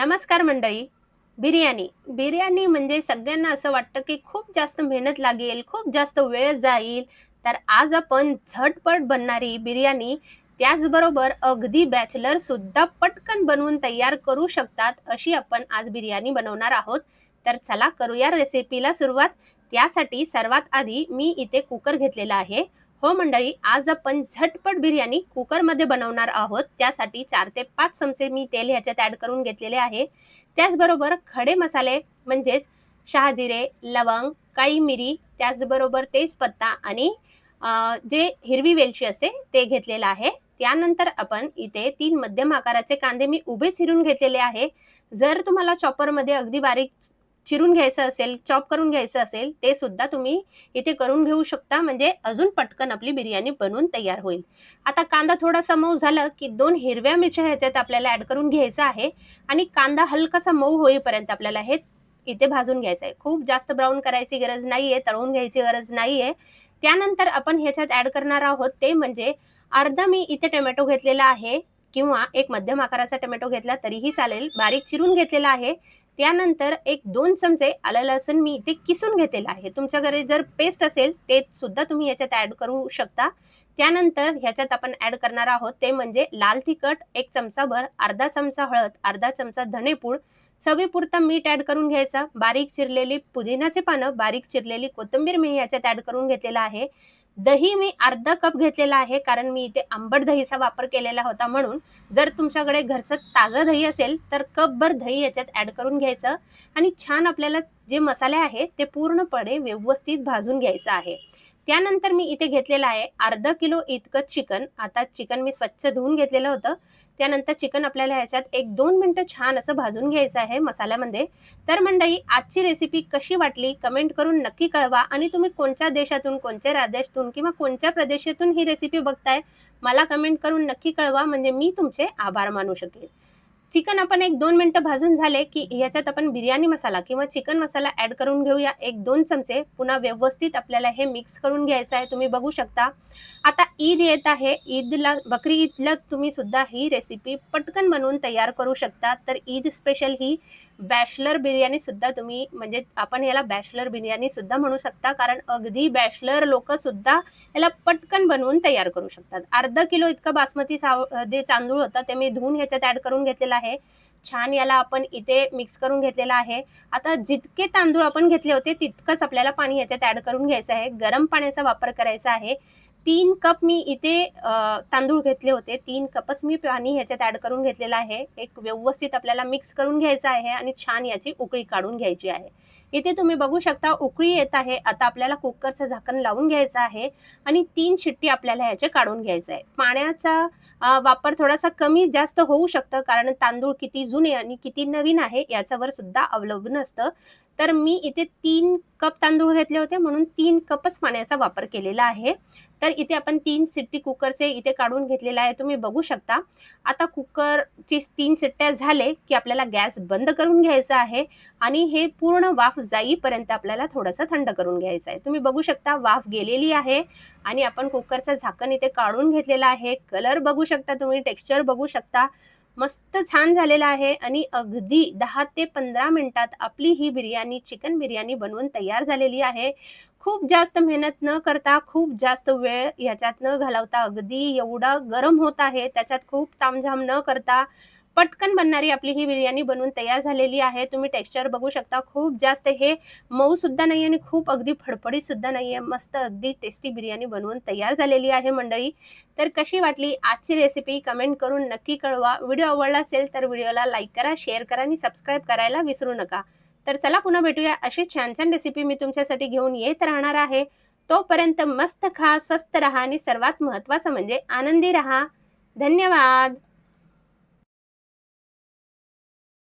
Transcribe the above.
नमस्कार मंडळी. बिर्याणी. बिर्याणी म्हणजे सगळ्यांना असं वाटतं, की खूप जास्त मेहनत लागेल, खूप जास्त वेळ जाईल. तर आज आपण झटपट बनणारी बिर्याणी, त्याचबरोबर अगदी बॅचलर सुद्धा पटकन बनवून तयार करू शकतात, अशी आपण आज बिर्याणी बनवणार आहोत. तर चला करूया रेसिपीला सुरुवात. त्यासाठी सर्वात आधी मी इथे कुकर घेतलेला आहे. हो मंडळी, आज आपण झटपट बिर्याणी कुकरमध्ये बनवणार आहोत. त्यासाठी 4 ते 5 चमचे मी तेल ह्याच्यात ॲड करून घेतलेले आहे. त्याचबरोबर खडे मसाले म्हणजेच शहाजिरे, लवंग, काळी मिरी, त्याचबरोबर तेजपत्ता आणि जे हिरवी वेलची असते ते घेतलेलं आहे. त्यानंतर आपण इथे 3 मध्यम आकाराचे कांदे मी उभे चिरून घेतलेले आहे. जर तुम्हाला चॉपरमध्ये अगदी बारीक चिरून घ्यायचं असेल, चॉप करून घ्यायचं असेल, ते सुद्धा तुम्ही इथे करून घेऊ शकता. म्हणजे अजून पटकन आपली बिर्याणी बनवून तयार होईल. आता कांदा थोडासा मऊ झाला, की 2 हिरव्या मिरच्या ह्याच्यात आपल्याला ॲड करून घ्यायचं आहे आणि कांदा हलकासा मऊ होईपर्यंत आपल्याला हे इथे भाजून घ्यायचं आहे. खूप जास्त ब्राउन करायची गरज नाहीये, तळून घ्यायची गरज नाहीये. त्यानंतर आपण ह्याच्यात ॲड करणार आहोत ते म्हणजे अर्धा मी इथे टोमॅटो घेतलेला आहे किंवा एक मध्यम आकाराचा टोमॅटो घेतला तरीही चालेल. बारीक चिरून घेतलेला आहे. त्यानंतर एक 2 चमचे आलं लसूण मी इथे किसून घेतलेलं आहे. तुमच्या घरी जर पेस्ट असेल ते सुद्धा तुम्ही याच्यात ॲड करू शकता. त्यानंतर ह्याच्यात आपण ॲड करणार आहोत ते म्हणजे लाल तिखट 1 चमचाभर, अर्धा चमचा हळद, अर्धा चमचा धनेपूड, चवीपुरतं मीठ ॲड करून घ्यायचं. बारीक चिरलेली पुदिन्याचे पानं, बारीक चिरलेली कोथिंबीर मी याच्यात ॲड करून घेतलेला आहे. दही मी अर्धा कप घेतलेला आहे कारण मी इथे आंबट दहीचा वापर केलेला होता म्हणून. जर तुमच्याकडे घरचं ताजं दही असेल तर कपभर दही याच्यात ॲड करून घ्यायचं आणि छान आपल्याला जे मसाले आहेत ते पूर्णपणे व्यवस्थित भाजून घ्यायचं आहे. त्यानंतर मी इथे घेतलेलं आहे अर्धा किलो इतकं चिकन. आता चिकन मी स्वच्छ धुवून घेतलेलं होतं. त्यानंतर चिकन आपल्याला ह्याच्यात 1-2 मिनिटं छान असं भाजून घ्यायचं आहे मसाल्यामध्ये. तर मंडळी, आजची रेसिपी कशी वाटली कमेंट करून नक्की कळवा आणि तुम्ही कोणत्या देशातून, कोणत्या राज्यातून किंवा कोणत्या प्रदेशातून ही रेसिपी बघताय मला कमेंट करून नक्की कळवा, म्हणजे मी तुमचे आभार मानू शकेल. चिकन आपण 1-2 मिनिटं भाजून झाले, की ह्याच्यात आपण बिर्याणी मसाला किंवा चिकन मसाला ॲड करून घेऊया 1-2 चमचे. पुन्हा व्यवस्थित आपल्याला हे मिक्स करून घ्यायचं आहे. तुम्ही बघू शकता. आता ईद येत आहे. ईदला, बकरी ईदला तुम्ही सुद्धा ही रेसिपी पटकन बनवून तयार करू शकता. तर ईद स्पेशल ही बॅचलर बिर्याणी सुद्धा तुम्ही, म्हणजे आपण याला बॅचलर बिर्याणी सुद्धा म्हणू शकता कारण अगदी बॅचलर लोकं सुद्धा याला पटकन बनवून तयार करू शकतात. अर्धा किलो इतका बासमती जे तांदूळ होता ते मी धुवून ह्याच्यात ॲड करून घेतलेला आहे. छान याला आपण इथे मिक्स करून घेतलेला आहे. आता जितके तांदूळ आपण घेतले होते तितकंच आपल्याला पाणी ह्याच्यात ॲड करून घ्यायचं आहे. गरम पाण्याचा वापर करायचा आहे. 3 कप मी इथे तांदूळ घेतले होते. 3 कपच मी पाणी ह्याच्यात ॲड करून घेतलेलं आहे. एक व्यवस्थित आपल्याला मिक्स करून घ्यायचं आहे आणि छान याची उकळी काढून घ्यायची आहे. इथे तुम्ही बघू शकता उकळी येत आहे. आता आपल्याला कुकरचं झाकण लावून घ्यायचं आहे आणि 3 शिट्टी आपल्याला ह्याचे काढून घ्यायचं आहे. पाण्याचा वापर थोडासा कमी जास्त होऊ शकतं कारण तांदूळ किती जुने आणि किती नवीन आहे याच्यावर सुद्धा अवलंबून असतं. तर मी इथे 3 कप तांदूळ घेतले होते म्हणून 3 कपच पाण्याचा वापर केलेला आहे. तर इथे आपण 3 शिट्टी कुकरचे इथे काढून घेतलेला आहे. तुम्ही बघू शकता. आता कुकरची 3 शिट्ट्या झाले, की आपल्याला गॅस बंद करून घ्यायचा आहे आणि हे पूर्ण वाफ जाईपर्यंत आपल्याला थोडंसं थंड करून घ्यायचं आहे. तुम्ही बघू शकता वाफ गेलेली आहे आणि आपण कुकरचं झाकण इथे काढून घेतलेलं आहे. कलर बघू शकता तुम्ही, टेक्स्चर बघू शकता. मस्त छान झालेला आहे आणि अगदी 10 ते 15 मिनिटात आपली ही बिर्याणी, चिकन बिर्याणी बनवून तयार झालेली आहे. खूप जास्त मेहनत न करता, खूप जास्त वेळ ह्याच्यात न घालवता, अगदी एवढा गरम होत आहे त्याच्यात खूप तामझाम न करता पटकन बनणारी आपली ही बिर्याणी बनवून तयार झालेली आहे. तुम्ही टेक्स्चर बघू शकता. खूप जास्त हे मऊ सुद्धा नाहीये आणि खूप अगदी फडफडीत सुद्धा नाहीये. मस्त अगदी टेस्टी बिर्याणी बनवून तयार झालेली आहे मंडळी. तर कशी वाटली आजची रेसिपी कमेंट करून नक्की कळवा. व्हिडिओ आवडला असेल तर व्हिडिओला लाईक करा, शेअर करा आणि सबस्क्राईब करायला विसरू नका. तर चला पुन्हा भेटूया. अशी छान छान रेसिपी मी तुमच्यासाठी घेऊन येत राहणार आहे. तोपर्यंत मस्त खा, स्वस्त रहा आणि सर्वात महत्त्वाचं म्हणजे आनंदी रहा. धन्यवाद.